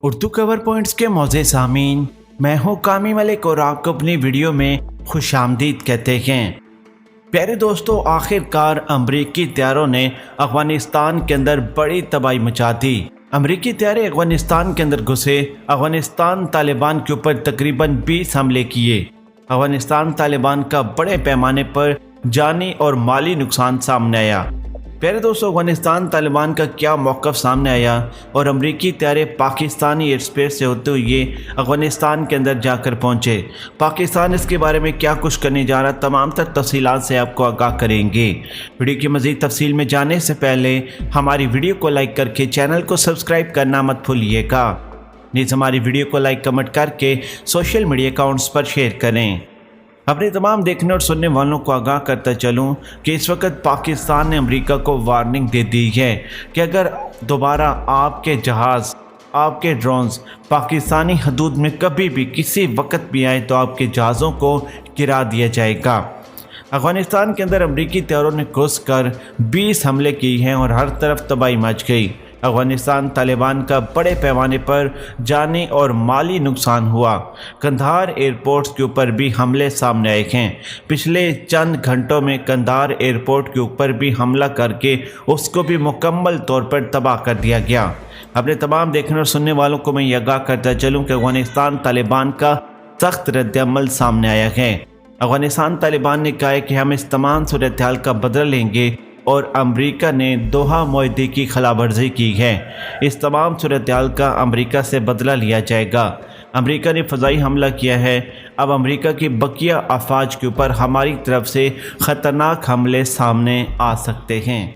اردو کور points کے معزز سامعین، میں ہوں کامی ملک اور آپ کو اپنی ویڈیو میں خوش آمدید کہتے ہیں۔ پیارے دوستو، آخر کار امریکی طیاروں نے افغانستان کے اندر بڑی تباہی مچا دی۔ امریکی طیارے افغانستان کے اندر گھسے، افغانستان طالبان کے اوپر تقریباً 20 حملے کیے۔ افغانستان طالبان کا بڑے پیمانے پر جانی اور مالی نقصان سامنے آیا۔ پیارے دوستو، افغانستان طالبان کا کیا موقف سامنے آیا اور امریکی طیارے پاکستانی ایئر اسپیس سے ہوتے ہوئے افغانستان کے اندر جا کر پہنچے، پاکستان اس کے بارے میں کیا کچھ کرنے جا رہا، تمام تر تفصیلات سے آپ کو آگاہ کریں گے۔ ویڈیو کی مزید تفصیل میں جانے سے پہلے ہماری ویڈیو کو لائک کر کے چینل کو سبسکرائب کرنا مت بھولیے گا، نیز ہماری ویڈیو کو لائک کمنٹ کر کے سوشل میڈیا اکاؤنٹس پر شیئر کریں۔ اپنے تمام دیکھنے اور سننے والوں کو آگاہ کرتا چلوں کہ اس وقت پاکستان نے امریکہ کو وارننگ دے دی ہے کہ اگر دوبارہ آپ کے جہاز، آپ کے ڈرونز پاکستانی حدود میں کبھی بھی کسی وقت بھی آئے تو آپ کے جہازوں کو گرا دیا جائے گا۔ افغانستان کے اندر امریکی طیاروں نے گھس کر 20 حملے کی ہیں اور ہر طرف تباہی مچ گئی۔ افغانستان طالبان کا بڑے پیمانے پر جانی اور مالی نقصان ہوا۔ قندھار ایئرپورٹ کے اوپر بھی حملے سامنے آئے ہیں۔ پچھلے چند گھنٹوں میں قندھار ایئرپورٹ کے اوپر بھی حملہ کر کے اس کو بھی مکمل طور پر تباہ کر دیا گیا۔ اپنے تمام دیکھنے اور سننے والوں کو میں یہ آگاہ کرتا چلوں کہ افغانستان طالبان کا سخت رد عمل سامنے آیا ہے۔ افغانستان طالبان نے کہا ہے کہ ہم اس تمام صورتحال کا بدلہ لیں گے اور امریکہ نے دوحہ معاہدے کی خلاف ورزی کی ہے۔ اس تمام صورتحال کا امریکہ سے بدلہ لیا جائے گا۔ امریکہ نے فضائی حملہ کیا ہے، اب امریکہ کی بقیہ افواج کے اوپر ہماری طرف سے خطرناک حملے سامنے آ سکتے ہیں۔